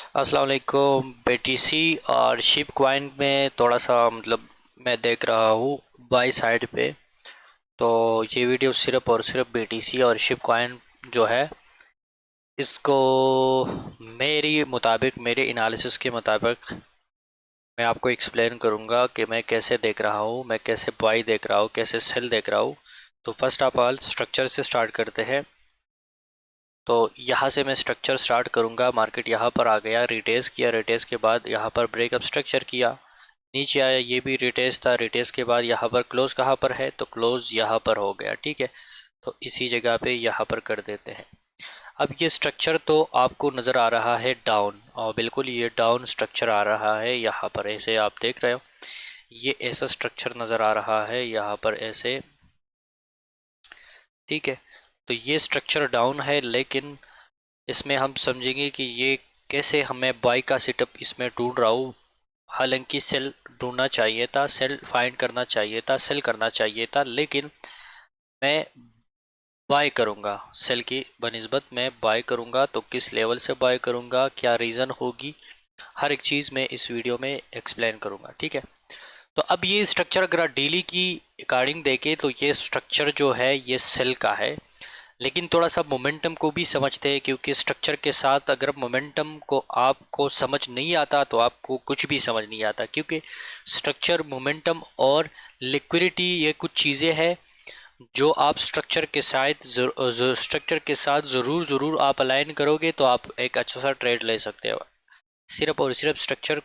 अस्सलाम वालेकुम। बीटीसी और शिप कॉइन में थोड़ा सा मैं देख रहा हूँ बाई साइड पे। तो ये वीडियो सिर्फ और सिर्फ बीटीसी और शिप कॉइन जो है इसको मेरे एनालिसिस के मुताबिक मैं आपको एक्सप्लेन करूँगा कि मैं कैसे देख रहा हूँ, मैं कैसे बाई देख रहा हूँ, कैसे सेल देख रहा हूँ। तो फर्स्ट ऑफ ऑल स्ट्रक्चर से स्टार्ट करते हैं। तो यहाँ से मैं स्ट्रक्चर स्टार्ट करूँगा। मार्केट यहाँ पर आ गया, रिटेस्ट किया, रिटेस्ट के बाद यहाँ पर ब्रेकअप स्ट्रक्चर किया, नीचे आया, ये भी रिटेस्ट था। रिटेस्ट के बाद यहाँ पर क्लोज कहाँ पर है, तो क्लोज यहाँ पर हो गया। ठीक है, तो इसी जगह पे यहाँ पर कर देते हैं। अब ये स्ट्रक्चर तो आपको नज़र आ रहा है डाउन, और बिल्कुल ये डाउन स्ट्रक्चर आ रहा है। यहाँ पर ऐसे आप देख रहे हो, ये ऐसा स्ट्रक्चर नज़र आ रहा है यहाँ पर ऐसे। ठीक है, तो ये स्ट्रक्चर डाउन है, लेकिन इसमें हम समझेंगे कि ये कैसे हमें बाई का सेटअप इसमें ढूंढ रहा हूँ। हालांकि सेल ढूंढना चाहिए था, सेल फाइंड करना चाहिए था, सेल करना चाहिए था, लेकिन मैं बाय करूँगा। सेल की बनिस्बत मैं बाय करूँगा। तो किस लेवल से बाय करूँगा, क्या रीज़न होगी, हर एक चीज़ मैं इस वीडियो में एक्सप्लेन करूँगा। ठीक है, तो अब ये स्ट्रक्चर अगर डेली की अकॉर्डिंग देखें तो ये स्ट्रक्चर जो है ये सेल का है। लेकिन थोड़ा सा मोमेंटम को भी समझते हैं, क्योंकि स्ट्रक्चर के साथ अगर मोमेंटम को आपको समझ नहीं आता तो आपको कुछ भी समझ नहीं आता। क्योंकि स्ट्रक्चर, मोमेंटम और लिक्विडिटी ये कुछ चीज़ें हैं जो आप स्ट्रक्चर के साथ ज़रूर आप अलाइन करोगे तो आप एक अच्छा सा ट्रेड ले सकते हो। सिर्फ और सिर्फ स्ट्रक्चर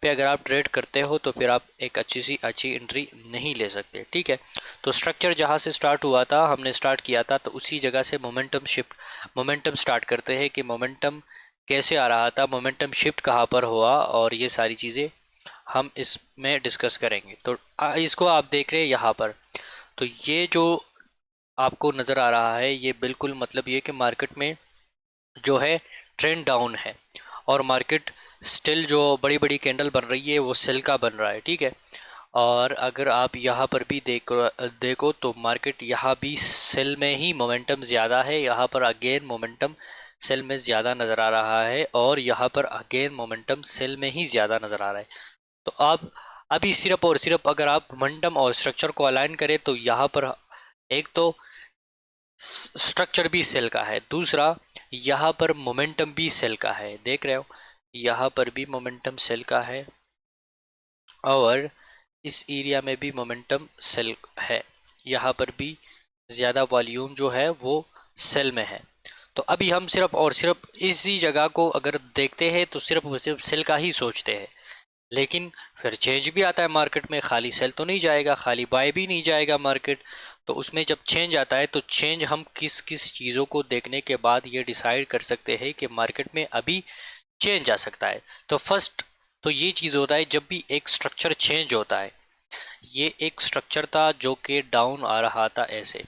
पे अगर आप ट्रेड करते हो तो फिर आप एक अच्छी एंट्री नहीं ले सकते। ठीक है, तो स्ट्रक्चर जहाँ से स्टार्ट हुआ था, हमने स्टार्ट किया था, तो उसी जगह से मोमेंटम स्टार्ट करते हैं कि मोमेंटम कैसे आ रहा था, मोमेंटम शिफ्ट कहाँ पर हुआ, और ये सारी चीज़ें हम इसमें डिस्कस करेंगे। तो इसको आप देख रहे हैं यहाँ पर, तो ये जो आपको नज़र आ रहा है ये बिल्कुल ये कि मार्केट में जो है ट्रेंड डाउन है, और मार्केट स्टिल जो बड़ी बड़ी कैंडल बन रही है वो सेल का बन रहा है। ठीक है, और अगर आप यहाँ पर भी देखो तो मार्केट यहाँ भी सेल में ही मोमेंटम ज़्यादा है। यहाँ पर अगेन मोमेंटम सेल में ज़्यादा नज़र आ रहा है, और यहाँ पर अगेन मोमेंटम सेल में ही ज़्यादा नज़र आ रहा है। तो आप अभी सिर्फ और सिर्फ अगर आप मोमेंटम और स्ट्रक्चर को अलाइन करें तो यहाँ पर एक तो स्ट्रक्चर भी सेल का है, दूसरा यहाँ पर मोमेंटम भी सेल का है। देख रहे हो, यहाँ पर भी मोमेंटम सेल का है, और इस एरिया में भी मोमेंटम सेल है। यहाँ पर भी ज़्यादा वॉल्यूम जो है वो सेल में है। तो अभी हम सिर्फ और सिर्फ इसी जगह को अगर देखते हैं तो सिर्फ और सिर्फ सेल का ही सोचते हैं। लेकिन फिर चेंज भी आता है मार्केट में, खाली सेल तो नहीं जाएगा, खाली बाय भी नहीं जाएगा मार्केट। तो उसमें जब चेंज आता है तो चेंज हम किस किस चीज़ों को देखने के बाद ये डिसाइड कर सकते हैं कि मार्केट में अभी चेंज आ सकता है। तो फर्स्ट तो ये चीज़ होता है जब भी एक स्ट्रक्चर चेंज होता है। ये एक स्ट्रक्चर था जो कि डाउन आ रहा था ऐसे।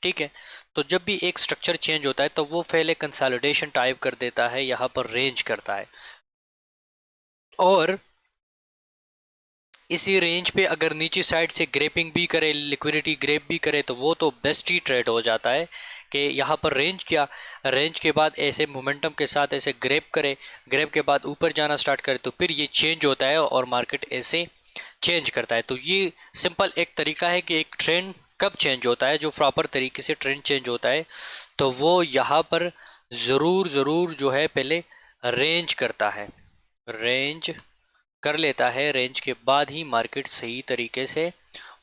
ठीक है, तो जब भी एक स्ट्रक्चर चेंज होता है तो वो पहले कंसोलिडेशन टाइप कर देता है, यहाँ पर रेंज करता है, और इसी रेंज पे अगर नीचे साइड से ग्रेपिंग भी करे, लिक्विडिटी ग्रेप भी करे, तो वो तो बेस्ट ही ट्रेड हो जाता है कि यहाँ पर रेंज किया, रेंज के बाद ऐसे मोमेंटम के साथ ऐसे ग्रेप करे, ग्रेप के बाद ऊपर जाना स्टार्ट करे, तो फिर ये चेंज होता है और मार्केट ऐसे चेंज करता है। तो ये सिंपल एक तरीका है कि एक ट्रेंड कब चेंज होता है, जो प्रॉपर तरीके से ट्रेंड चेंज होता है तो वो यहाँ पर ज़रूर जो है पहले रेंज करता है, रेंज कर लेता है। रेंज के बाद ही मार्केट सही तरीके से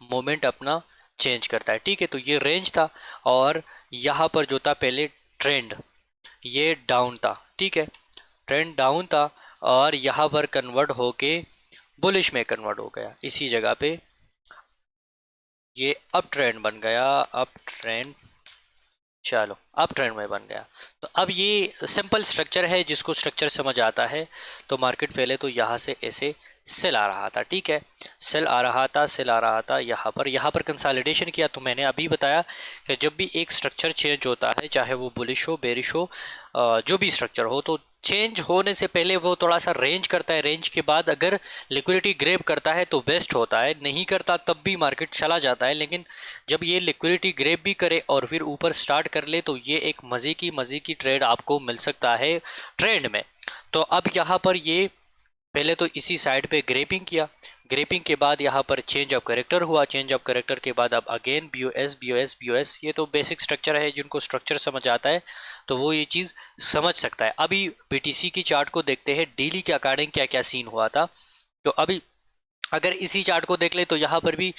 मोमेंट अपना चेंज करता है। ठीक है, तो ये रेंज था, और यहाँ पर जो था पहले ट्रेंड, ये डाउन था। ठीक है, ट्रेंड डाउन था, और यहाँ पर कन्वर्ट होके बुलिश में कन्वर्ट हो गया। इसी जगह पे ये अप ट्रेंड बन गया, अप ट्रेंड, चलो अब ट्रेंड में बन गया। तो अब ये सिंपल स्ट्रक्चर है, जिसको स्ट्रक्चर समझ आता है तो मार्केट पहले तो यहाँ से ऐसे सेल आ रहा था। ठीक है, सेल आ रहा था, सेल आ रहा था, यहाँ पर कंसोलिडेशन किया। तो मैंने अभी बताया कि जब भी एक स्ट्रक्चर चेंज होता है, चाहे वो बुलिश हो, बेरिश हो, जो भी स्ट्रक्चर हो, तो चेंज होने से पहले वो थोड़ा सा रेंज करता है, रेंज के बाद अगर लिक्विडिटी ग्रैब करता है तो बेस्ट होता है, नहीं करता तब भी मार्केट चला जाता है। लेकिन जब ये लिक्विडिटी ग्रैब भी करे और फिर ऊपर स्टार्ट कर ले तो ये एक मज़े की ट्रेड आपको मिल सकता है ट्रेंड में। तो अब यहाँ पर ये पहले तो इसी साइड पे ग्रेपिंग किया, ग्रेपिंग के बाद यहाँ पर चेंज ऑफ करेक्टर हुआ, चेंज ऑफ करेक्टर के बाद अब अगेन बी ओ एस, ये तो बेसिक स्ट्रक्चर है, जिनको स्ट्रक्चर समझ आता है तो वो ये चीज़ समझ सकता है। अभी बीटीसी की चार्ट को देखते हैं, डेली के अकॉर्डिंग क्या क्या सीन हुआ था। तो अभी अगर इसी चार्ट को देख ले तो यहाँ पर भी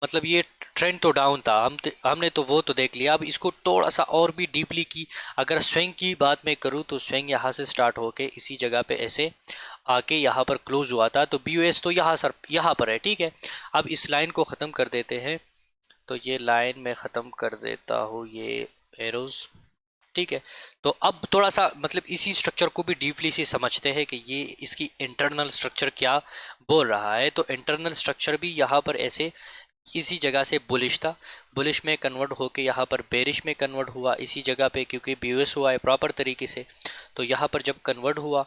मतलब ये ट्रेंड तो डाउन था, हमने तो वो तो देख लिया। अब इसको थोड़ा सा और भी डीपली की अगर स्विंग की बात मैं करूँ तो स्विंग यहाँ से स्टार्ट होके इसी जगह पे ऐसे आके यहाँ पर क्लोज हुआ था। तो बीओएस तो यहाँ पर है, ठीक है। अब इस लाइन को ख़त्म कर देते हैं, तो ये लाइन मैं ख़त्म कर देता हूँ, ये एरोज, ठीक है। तो अब थोड़ा सा मतलब इसी स्ट्रक्चर को भी डीपली से समझते हैं कि ये इसकी इंटरनल स्ट्रक्चर क्या बोल रहा है। तो इंटरनल स्ट्रक्चर भी यहाँ पर ऐसे इसी जगह से बुलिश था, बुलिश में कन्वर्ट होके यहाँ पर बेरिश में कन्वर्ट हुआ इसी जगह पे, क्योंकि बीओएस हुआ है प्रॉपर तरीके से। तो यहाँ पर जब कन्वर्ट हुआ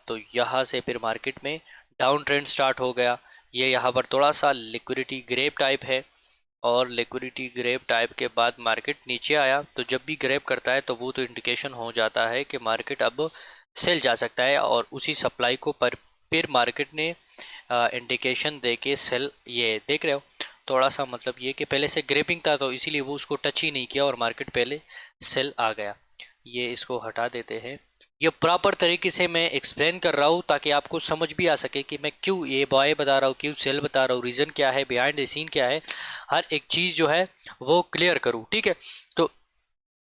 तो यहाँ से फिर मार्केट में डाउन ट्रेंड स्टार्ट हो गया। ये यहाँ पर थोड़ा सा लिक्विडिटी ग्रेप टाइप है, और लिक्विडिटी ग्रेप टाइप के बाद मार्केट नीचे आया। तो जब भी ग्रेप करता है तो वो तो इंडिकेशन हो जाता है कि मार्केट अब सेल जा सकता है, और उसी सप्लाई को पर फिर मार्केट ने इंडिकेशन दे के सेल, ये देख रहे हो थोड़ा सा मतलब ये कि पहले से ग्रेपिंग था तो इसीलिए वो उसको टच ही नहीं किया और मार्केट पहले सेल आ गया। ये इसको हटा देते हैं। ये प्रॉपर तरीके से मैं एक्सप्लेन कर रहा हूँ ताकि आपको समझ भी आ सके कि मैं क्यों ये बाय बता रहा हूँ, क्यों सेल बता रहा हूँ, रीज़न क्या है, बिहाइंड द सीन क्या है, हर एक चीज़ जो है वो क्लियर करूँ, ठीक है। तो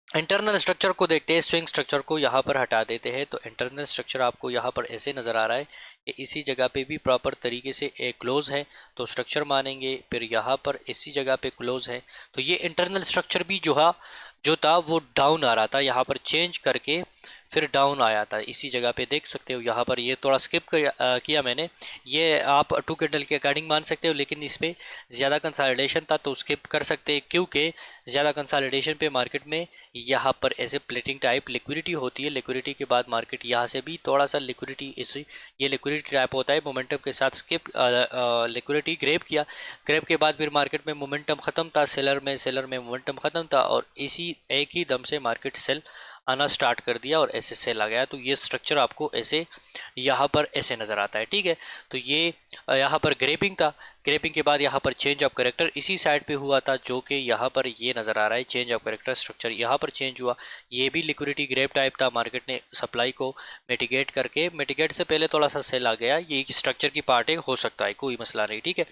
इंटरनल स्ट्रक्चर को देखते हैं, स्विंग स्ट्रक्चर को यहाँ पर हटा देते हैं। तो इंटरनल स्ट्रक्चर आपको यहाँ पर ऐसे नज़र आ रहा है कि इसी जगह पे भी प्रॉपर तरीके से एक क्लोज है तो स्ट्रक्चर मानेंगे, फिर यहाँ पर इसी जगह पे क्लोज है। तो ये इंटरनल स्ट्रक्चर भी जो था वो डाउन आ रहा था, यहाँ पर चेंज करके फिर डाउन आया था इसी जगह पे, देख सकते हो। यहाँ पर ये थोड़ा स्किप किया मैंने, ये आप 2 कैंडल के अकॉर्डिंग मान सकते हो, लेकिन इस पर ज़्यादा कंसोलिडेशन था तो स्किप कर सकते हैं, क्योंकि ज़्यादा कंसोलिडेशन पे मार्केट में यहाँ पर ऐसे प्लेटिंग टाइप लिक्विडिटी होती है। लिक्विडिटी के बाद मार्केट यहाँ से भी थोड़ा सा लिक्विडिटी इसी, ये लिक्विडिटी टाइप होता है, मोमेंटम के साथ स्किप लिक्विडिटी ग्रैब किया, ग्रैब के बाद फिर मार्केट में मोमेंटम ख़त्म था, सेलर में मोमेंटम ख़त्म था, और इसी एक ही दम से मार्केट सेल आना स्टार्ट कर दिया और ऐसे सेल आ गया। तो ये स्ट्रक्चर आपको ऐसे यहाँ पर ऐसे नज़र आता है, ठीक है। तो ये यहाँ पर ग्रेपिंग था, ग्रेपिंग के बाद यहाँ पर चेंज ऑफ करेक्टर इसी साइड पे हुआ था, जो कि यहाँ पर ये नज़र आ रहा है, चेंज ऑफ करेक्टर स्ट्रक्चर यहाँ पर चेंज हुआ। ये भी लिक्विडिटी ग्रेप टाइप था, मार्केट ने सप्लाई को मिटिगेट करके, मिटिगेट से पहले थोड़ा सा सेल आ गया, ये स्ट्रक्चर की पार्ट है, हो सकता है कोई मसला नहीं, ठीक है।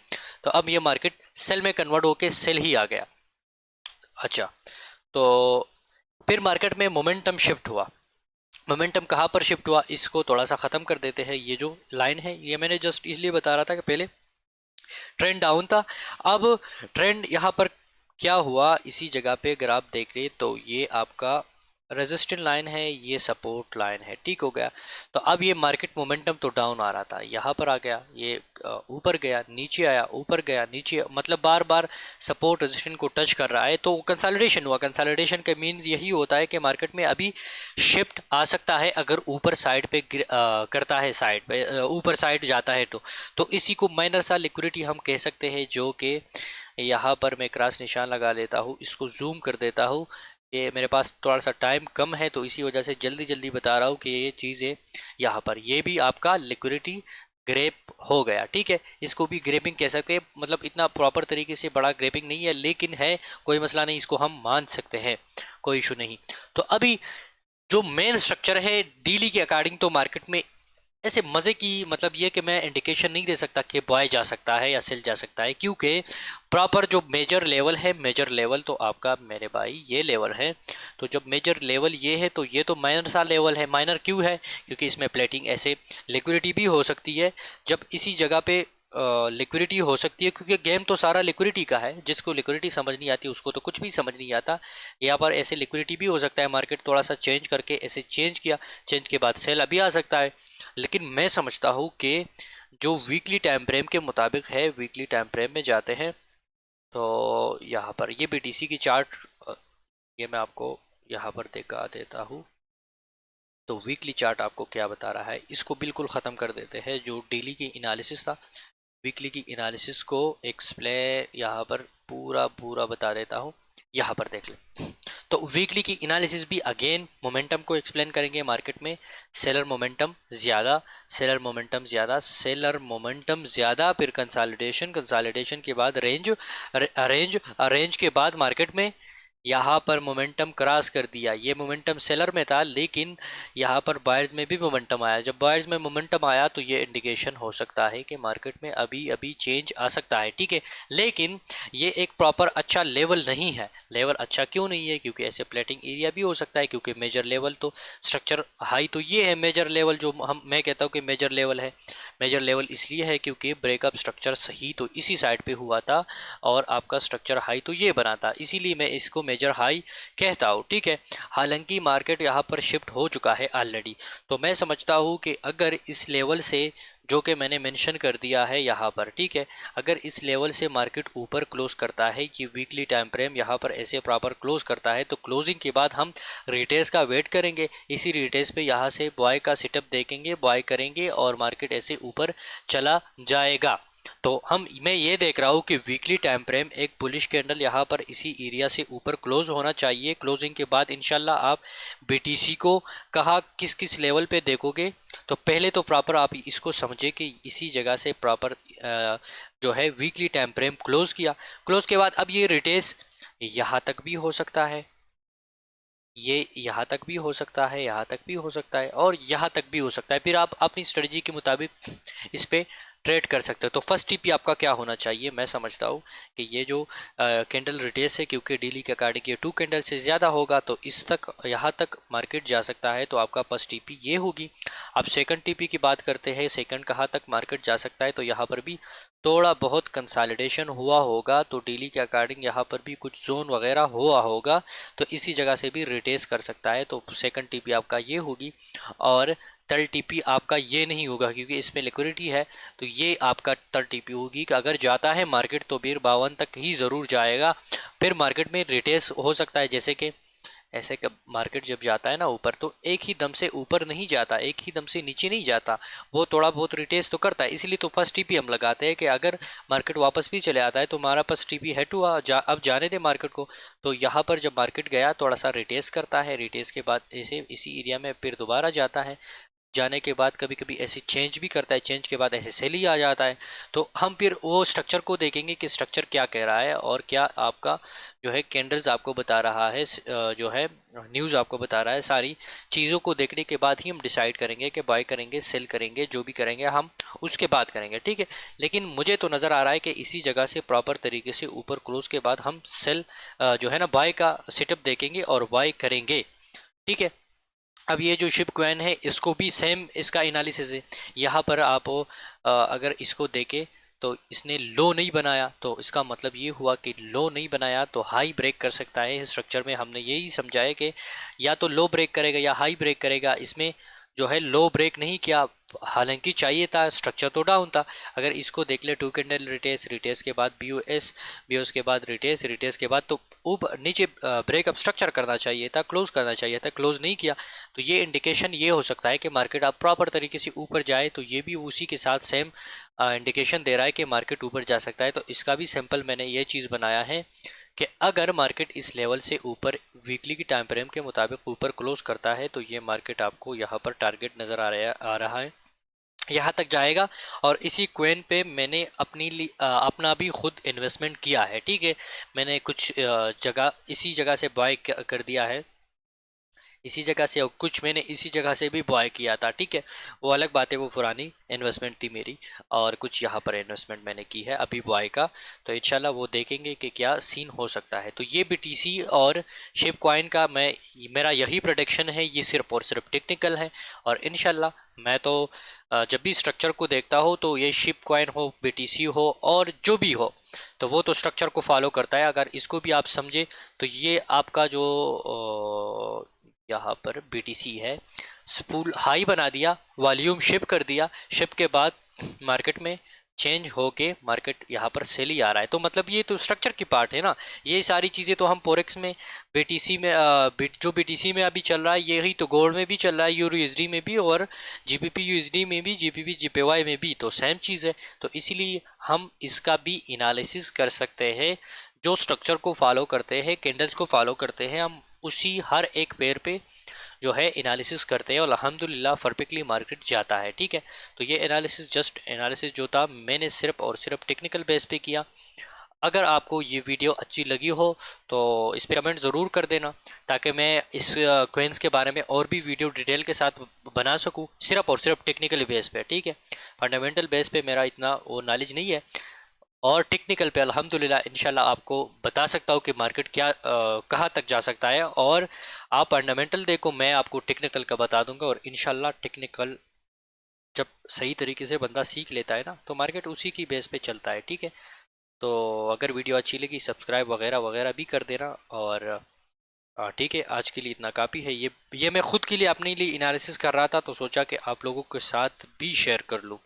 तो अब ये मार्केट सेल में कन्वर्ट होके सेल ही आ गया। अच्छा, तो फिर मार्केट में मोमेंटम शिफ्ट हुआ। मोमेंटम कहाँ पर शिफ्ट हुआ, इसको थोड़ा सा ख़त्म कर देते हैं। ये जो लाइन है ये मैंने जस्ट इसलिए बता रहा था कि पहले ट्रेंड डाउन था, अब ट्रेंड यहाँ पर क्या हुआ, इसी जगह पे अगर आप देख रहे तो ये आपका रेजिस्टेंट लाइन है, ये सपोर्ट लाइन है, ठीक हो गया। तो अब ये मार्केट मोमेंटम तो डाउन आ रहा था, यहाँ पर आ गया, ये ऊपर गया, नीचे आया, ऊपर गया, नीचे, मतलब बार बार सपोर्ट रेजिस्टेंट को टच कर रहा है। तो कंसोलिडेशन हुआ, कंसोलिडेशन का मीन्स यही होता है कि मार्केट में अभी शिफ्ट आ सकता है अगर ऊपर साइड पे करता है, साइड पे ऊपर साइड जाता है तो इसी को माइनर सा लिक्विडिटी हम कह सकते हैं, जो कि यहाँ पर मैं क्रॉस निशान लगा लेता हूँ, इसको जूम कर देता हूँ। ये मेरे पास थोड़ा सा टाइम कम है तो इसी वजह से जल्दी जल्दी बता रहा हूँ कि ये चीज़ें यहाँ पर, ये भी आपका लिक्विडिटी ग्रेप हो गया, ठीक है। इसको भी ग्रेपिंग कह सकते हैं, मतलब इतना प्रॉपर तरीके से बड़ा ग्रेपिंग नहीं है, लेकिन है, कोई मसला नहीं, इसको हम मान सकते हैं, कोई इशू नहीं। तो अभी जो मेन स्ट्रक्चर है डेली के अकॉर्डिंग, तो मार्केट में ऐसे मज़े की मतलब ये कि मैं इंडिकेशन नहीं दे सकता कि बाय जा सकता है या सेल जा सकता है, क्योंकि प्रॉपर जो मेजर लेवल है, मेजर लेवल तो आपका मेरे भाई ये लेवल है। तो जब मेजर लेवल ये है तो ये तो माइनर सा लेवल है। माइनर क्यों है, क्योंकि इसमें प्लेटिंग ऐसे लिक्विडिटी भी हो सकती है, जब इसी जगह पे लिक्विडिटी हो सकती है, क्योंकि गेम तो सारा लिक्विडिटी का है, जिसको लिक्विडिटी समझ नहीं आती उसको तो कुछ भी समझ नहीं आता। यहाँ पर ऐसे लिक्विडिटी भी हो सकता है, मार्केट थोड़ा सा चेंज करके ऐसे चेंज किया, चेंज के बाद सेल अभी आ सकता है। लेकिन मैं समझता हूँ कि जो वीकली टाइम फ्रेम के मुताबिक है, वीकली टाइम फ्रेम में जाते हैं तो यहाँ पर ये बीटीसी की चार्ट, ये मैं आपको यहाँ पर दिखा देता हूँ। तो वीकली चार्ट आपको क्या बता रहा है, इसको बिल्कुल ख़त्म कर देते हैं। जो डेली की एनालिसिस था, वीकली की एनालिसिस को एक्सप्लेन यहाँ पर पूरा पूरा बता देता हूँ, यहाँ पर देख लें। तो वीकली की एनालिसिस भी अगेन मोमेंटम को एक्सप्लेन करेंगे। मार्केट में सेलर मोमेंटम ज़्यादा, सेलर मोमेंटम ज़्यादा, सेलर मोमेंटम ज़्यादा, फिर कंसोलिडेशन, कंसोलिडेशन के बाद रेंज, रेंज, रेंज के बाद मार्केट में यहाँ पर मोमेंटम क्रॉस कर दिया। ये मोमेंटम सेलर में था, लेकिन यहाँ पर बायर्स में भी मोमेंटम आया। जब बायर्स में मोमेंटम आया तो ये इंडिकेशन हो सकता है कि मार्केट में अभी अभी चेंज आ सकता है, ठीक है। लेकिन ये एक प्रॉपर अच्छा लेवल नहीं है। लेवल अच्छा क्यों नहीं है? क्योंकि ऐसे प्लेटिंग एरिया भी हो सकता है, क्योंकि मेजर लेवल तो स्ट्रक्चर हाई तो ये है मेजर लेवल, जो मैं कहता हूँ कि मेजर लेवल है। मेजर लेवल इसलिए है क्योंकि ब्रेकअप स्ट्रक्चर सही तो इसी साइड पे हुआ था और आपका स्ट्रक्चर हाई तो ये बना था, इसीलिए मैं इसको मेजर हाई कहता हूँ, ठीक है। हालांकि मार्केट यहाँ पर शिफ्ट हो चुका है ऑलरेडी, तो मैं समझता हूँ कि अगर इस लेवल से, जो कि मैंने मेंशन कर दिया है यहाँ पर, ठीक है, अगर इस लेवल से मार्केट ऊपर क्लोज करता है, कि वीकली टाइम फ्रेम यहाँ पर ऐसे प्रॉपर क्लोज करता है, तो क्लोजिंग के बाद हम रिटेस का वेट करेंगे। इसी रिटेस पे यहाँ से बाय का सेटअप देखेंगे, बाय करेंगे और मार्केट ऐसे ऊपर चला जाएगा। तो मैं ये देख रहा हूँ कि वीकली टाइम फ्रेम एक बुलिश कैंडल यहाँ पर इसी एरिया से ऊपर क्लोज होना चाहिए। क्लोजिंग के बाद इंशाल्लाह आप बीटीसी को कहाँ किस किस लेवल पे देखोगे, तो पहले तो प्रॉपर आप इसको समझे कि इसी जगह से प्रॉपर जो है वीकली टाइम फ्रेम क्लोज किया। क्लोज के बाद अब ये रिटेस यहाँ तक भी हो सकता है, ये यहाँ तक भी हो सकता है, यहाँ तक भी हो सकता है और यहाँ तक भी हो सकता है। फिर आप अपनी स्ट्रेटजी के मुताबिक इस पे ट्रेड कर सकते हो। तो फर्स्ट टीपी आपका क्या होना चाहिए, मैं समझता हूँ कि ये जो कैंडल रिटेस है, क्योंकि डेली के अकॉर्डिंग ये 2 कैंडल से ज़्यादा होगा तो इस तक, यहाँ तक मार्केट जा सकता है, तो आपका फर्स्ट टीपी ये होगी। अब सेकंड टीपी की बात करते हैं, सेकंड कहाँ तक मार्केट जा सकता है, तो यहाँ पर भी थोड़ा बहुत कंसोलिडेशन हुआ होगा, तो डेली के अकॉर्डिंग यहाँ पर भी कुछ जोन वगैरह हुआ होगा, तो इसी जगह से भी रिटेस कर सकता है। तो सेकंड टीपी आपका ये होगी और थर्ड टीपी आपका ये नहीं होगा, क्योंकि इसमें लिक्विडिटी है, तो ये आपका थर्ड टीपी होगी कि अगर जाता है मार्केट तो फिर 52 तक ही ज़रूर जाएगा। फिर मार्केट में रिटेस हो सकता है, जैसे कि ऐसे कब मार्केट जब जाता है ना ऊपर, तो एक ही दम से ऊपर नहीं जाता, एक ही दम से नीचे नहीं जाता, वो थोड़ा बहुत रिटेस तो करता है। इसलिए तो फर्स्ट टीपी हम लगाते हैं कि अगर मार्केट वापस भी चले आता है तो हमारा फर्स्ट टीपी है टू अब जाने दे मार्केट को। तो यहाँ पर जब मार्केट गया थोड़ा सा रिटेस करता है, रिटेस के बाद ऐसे इसी एरिया में फिर दोबारा जाता है, जाने के बाद कभी कभी ऐसे चेंज भी करता है, चेंज के बाद ऐसे सेल ही आ जाता है। तो हम फिर वो स्ट्रक्चर को देखेंगे कि स्ट्रक्चर क्या कह रहा है और क्या आपका जो है कैंडल्स आपको बता रहा है, जो है न्यूज़ आपको बता रहा है। सारी चीज़ों को देखने के बाद ही हम डिसाइड करेंगे कि बाय करेंगे, सेल करेंगे, जो भी करेंगे हम उसके बाद करेंगे, ठीक है। लेकिन मुझे तो नज़र आ रहा है कि इसी जगह से प्रॉपर तरीके से ऊपर क्लोज के बाद हम सेल जो है ना बाय का सेटअप देखेंगे और बाय करेंगे, ठीक है। अब ये जो शिप क्वेन है इसको भी सेम इसका एनालिसिस है। यहाँ पर आप अगर इसको देखें तो इसने लो नहीं बनाया, तो इसका मतलब ये हुआ कि लो नहीं बनाया तो हाई ब्रेक कर सकता है। स्ट्रक्चर में हमने यही समझा है कि या तो लो ब्रेक करेगा या हाई ब्रेक करेगा, इसमें जो है लो ब्रेक नहीं किया, हालांकि चाहिए था, स्ट्रक्चर तो डाउन था। अगर इसको देख ले, 2 कैंडल रिटेस, रिटेस के बाद बीओएस, बीओएस के बाद रिटेस, रिटेस के बाद तो ऊपर नीचे ब्रेकअप स्ट्रक्चर करना चाहिए था, क्लोज करना चाहिए था, क्लोज नहीं किया। तो ये इंडिकेशन ये हो सकता है कि मार्केट आप प्रॉपर तरीके से ऊपर जाए, तो ये भी उसी के साथ सेम इंडिकेशन दे रहा है कि मार्केट ऊपर जा सकता है। तो इसका भी सैंपल मैंने ये चीज़ बनाया है कि अगर मार्केट इस लेवल से ऊपर वीकली की टाइम फ्रेम के मुताबिक ऊपर क्लोज करता है तो ये मार्केट आपको यहाँ पर टारगेट नज़र आ रहा है, यहाँ तक जाएगा। और इसी क्वेन पे मैंने अपना भी खुद इन्वेस्टमेंट किया है, ठीक है। मैंने कुछ जगह इसी जगह से बाय कर दिया है, इसी जगह से, और कुछ मैंने इसी जगह से भी बाय किया था, ठीक है। वो अलग बात है, वो पुरानी इन्वेस्टमेंट थी मेरी, और कुछ यहाँ पर इन्वेस्टमेंट मैंने की है अभी बाय का। तो इंशाल्लाह वो देखेंगे कि क्या सीन हो सकता है। तो ये बीटीसी और शिप कॉइन का मेरा यही प्रोडिक्शन है, ये सिर्फ और सिर्फ टेक्निकल है। और इंशाल्लाह मैं तो जब भी स्ट्रक्चर को देखता हूँ तो ये शिप कॉइन हो, बीटीसी हो और जो भी हो, तो वो तो स्ट्रक्चर को फॉलो करता है। अगर इसको भी आप समझे तो ये आपका जो यहाँ पर बीटीसी है, फुल हाई बना दिया, वॉल्यूम शिप कर दिया, शिप के बाद मार्केट में चेंज होके मार्केट यहाँ पर सेल ही आ रहा है। तो मतलब ये तो स्ट्रक्चर की पार्ट है ना। ये सारी चीज़ें तो हम फोरेक्स में, बीटीसी में, जो बीटीसी में अभी चल रहा है यही तो गोल्ड में भी चल रहा है, यूरो यूएसडी में भी, और जीबीपी यूएसडी में भी, जीपीपी जीपीवाई में भी, तो सेम चीज़ है। तो इसीलिए हम इसका भी एनालिसिस कर सकते हैं। जो स्ट्रक्चर को फॉलो करते हैं, कैंडल्स को फॉलो करते हैं, हम उसी हर एक पेयर पे जो है एनालिसिस करते हैं और अल्हम्दुलिल्लाह परफेक्टली मार्केट जाता है। ठीक है, तो ये एनालिसिस, जस्ट एनालिसिस जो था मैंने सिर्फ और सिर्फ टेक्निकल बेस पे किया। अगर आपको ये वीडियो अच्छी लगी हो तो इस पे कमेंट ज़रूर कर देना, ताकि मैं इस कोइंस के बारे में और भी वीडियो डिटेल के साथ बना सकूं, सिर्फ और सिर्फ टेक्निकल बेस पे। ठीक है, फंडामेंटल बेस पे मेरा इतना वो नॉलेज नहीं है, और टेक्निकल पे अल्हम्दुलिल्लाह इंशाल्लाह आपको बता सकता हूँ कि मार्केट क्या कहाँ तक जा सकता है। और आप फंडामेंटल देखो, मैं आपको टेक्निकल का बता दूंगा, और इंशाल्लाह टेक्निकल जब सही तरीके से बंदा सीख लेता है ना तो मार्केट उसी की बेस पे चलता है। ठीक है, तो अगर वीडियो अच्छी लगी सब्सक्राइब वगैरह वगैरह भी कर देना। और ठीक है, आज के लिए इतना काफ़ी है। ये मैं खुद के लिए अपने लिए एनालिसिस कर रहा था, तो सोचा कि आप लोगों के साथ भी शेयर कर लूँ।